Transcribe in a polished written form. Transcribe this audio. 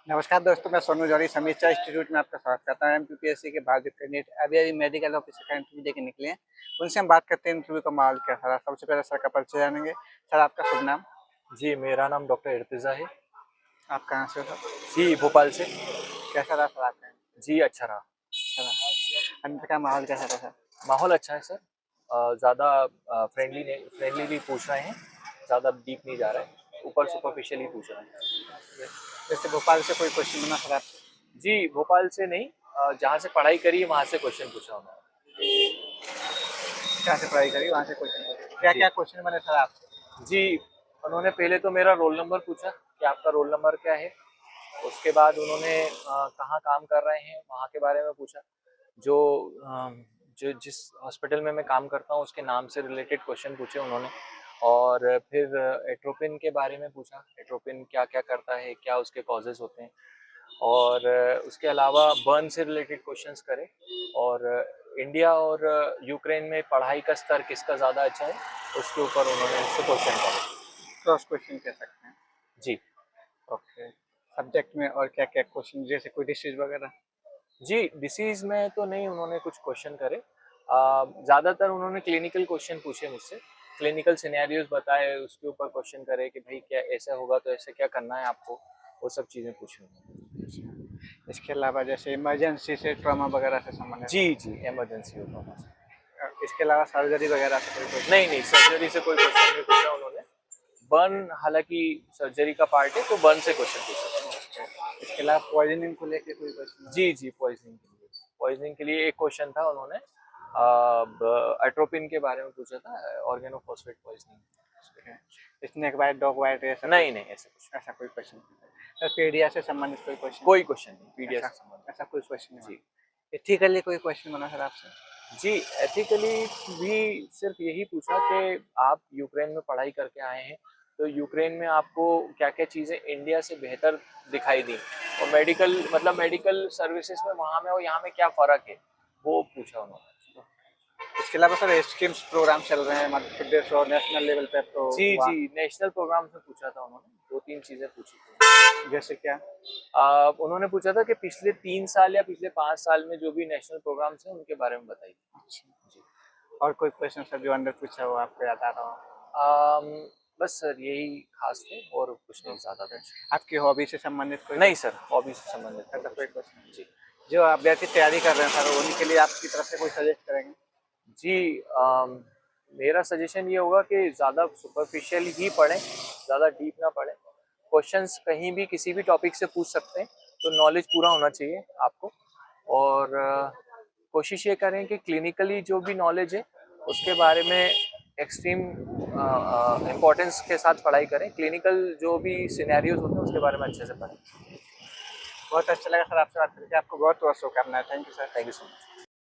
नमस्कार दोस्तों, मैं सोनू जौहरी समीक्षा इंस्टीट्यूट में आपका स्वागत करता हूँ। एमपीपीएससी के बाद जो कैंडिडेट अभी मेडिकल ऑफिसर का इंटरव्यू देके निकले हैं, उनसे हम बात करते हैं इंटरव्यू का माहौल कैसा रहा। सबसे पहले सर का परिचय जानेंगे। सर, आपका शुभ नाम? जी, मेरा नाम डॉक्टर इर्तिज़ा है। आप कहाँ से हो सर? जी, भोपाल से। कैसा रहा सर आपका? जी, अच्छा रहा। अच्छा रहा। अंदर का माहौल कैसा रहा सर? माहौल अच्छा है सर। ज़्यादा फ्रेंडलीली पूछ रहे हैं, ज़्यादा डीप नहीं जा रहा है, ऊपर सुपरफिशियली पूछ रहे हैं। जैसे भोपाल से कोई क्वेश्चन बना सर आपसे? जी, भोपाल से नहीं, जहाँ से पढ़ाई करी है वहाँ से क्वेश्चन पूछा उन्होंने। जहाँ से पढ़ाई करी वहाँ से क्वेश्चन पूछे। क्या जी। क्या क्वेश्चन बने सर आपसे? जी, उन्होंने पहले तो मेरा रोल नंबर पूछा कि आपका रोल नंबर क्या है? उसके बाद उन्होंने कहाँ काम कर रहे हैं, वहाँ के बारे में पूछा। जो जिस हॉस्पिटल में मैं काम करता हूँ उसके नाम से रिलेटेड क्वेश्चन पूछे उन्होंने। और फिर एट्रोपिन के बारे में पूछा, एट्रोपिन क्या-क्या करता है, क्या उसके कॉजेज़ होते हैं। और उसके अलावा बर्न से रिलेटेड क्वेश्चंस करे। और इंडिया और यूक्रेन में पढ़ाई का स्तर किसका ज़्यादा अच्छा है, उसके ऊपर उन्होंने मुझसे क्वेश्चन करे। क्रॉस क्वेश्चन कह सकते हैं। जी। ओके। सब्जेक्ट में और क्या क्या क्वेश्चन, जैसे कोई डिसीज वगैरह? जी, डिसीज़ में तो नहीं उन्होंने कुछ क्वेश्चन करे। ज़्यादातर उन्होंने क्लिनिकल क्वेश्चन पूछे मुझसे, क्लिनिकल सिनेरियोज़ बताए, उसके ऊपर क्वेश्चन करे कि भई क्या ऐसा होगा तो ऐसे क्या करना है आपको, वो सब चीज़ें पूछी उन्होंने। इसके अलावा जैसे इमरजेंसी से ट्रॉमा वगैरह से संबंधित? जी, जी, इमरजेंसी हो ट्रॉमा से। इसके अलावा सर्जरी वगैरह से कोई क्वेश्चन? नहीं, नहीं, सर्जरी से कोई क्वेश्चन नहीं पूछा उन्होंने। बर्न हालाँकि सर्जरी का पार्ट है, तो बर्न से क्वेश्चन पूछा। इसके अलावा पॉइजनिंग को लेके कोई क्वेश्चन? जी, जी, पॉइज़निंग के लिए एक क्वेश्चन था उन्होंने एट्रोपिन के बारे में पूछा था, organophosphate poisoning. Snake bite, dog bite, ऐसा नहीं, नहीं, ऐसा कुछ ऐसा कोई क्वेश्चन? सर, पीडिया से संबंधित कोई क्वेश्चन? कोई क्वेश्चन नहीं, पीडीएस ऐसा से संबंधित। ऐसा कोई क्वेश्चन नहीं जी। बना? एथिकली कोई क्वेश्चन बना सर आपसे? जी, एथिकली भी सिर्फ़ यही पूछा कि आप यूक्रेन में पढ़ाई करके आए हैं, तो यूक्रेन में आपको क्या-क्या चीज़ें इंडिया से बेहतर दिखाई दी? और मेडिकल सर्विसेज़ में वहाँ में और यहाँ में क्या फ़र्क है? वो पूछा उन्होंने। इसके अलावा सर स्कीम्स प्रोग्राम चल रहे हैं मध्य प्रदेश और नेशनल लेवल पे, तो जी, वहाँ जी, नेशनल प्रोग्राम्स में पूछा था उन्होंने, 2-3 चीज़ें पूछी थी। जैसे क्या? उन्होंने पूछा था कि पिछले 3 साल या पिछले 5 साल में जो भी नेशनल प्रोग्राम्स हैं, उनके बारे में बताइए। अच्छा। जी। और कोई क्वेश्चन सर जो अंदर पूछा हो आपको याद आ रहा हो? अम, बस सर यही खास थे और कुछ नहीं, ज़्यादा ओके। कुछ। आपकी हॉबी से संबंधित कोई? नहीं सर, हॉबी से संबंधित कोई ऐसा कोई क्वेश्चन क्वेश्चन? नहीं। जी। जो अभ्यर्थी तैयारी कर रहे हैं सर, उनके लिए आपकी तरफ से कोई सजेस्ट करेंगे? जी, मेरा सजेशन ये होगा कि ज़्यादा सुपरफिशियल ही पढ़ें, ज़्यादा डीप ना पढ़ें। क्वेश्चंस कहीं भी किसी भी टॉपिक से पूछ सकते हैं, तो नॉलेज पूरा होना चाहिए आपको। और कोशिश ये करें कि क्लिनिकली जो भी नॉलेज है, उसके बारे में एक्सट्रीम इम्पोर्टेंस के साथ पढ़ाई करें। क्लिनिकल जो भी सिनेरियोज़ होते हैं, उसके बारे में अच्छे से पढ़ें। बहुत अच्छा लगा सर आपसे बात करके। आपको बहुत बहुत शुभकामनाएं। Thank you sir. Thank you so much.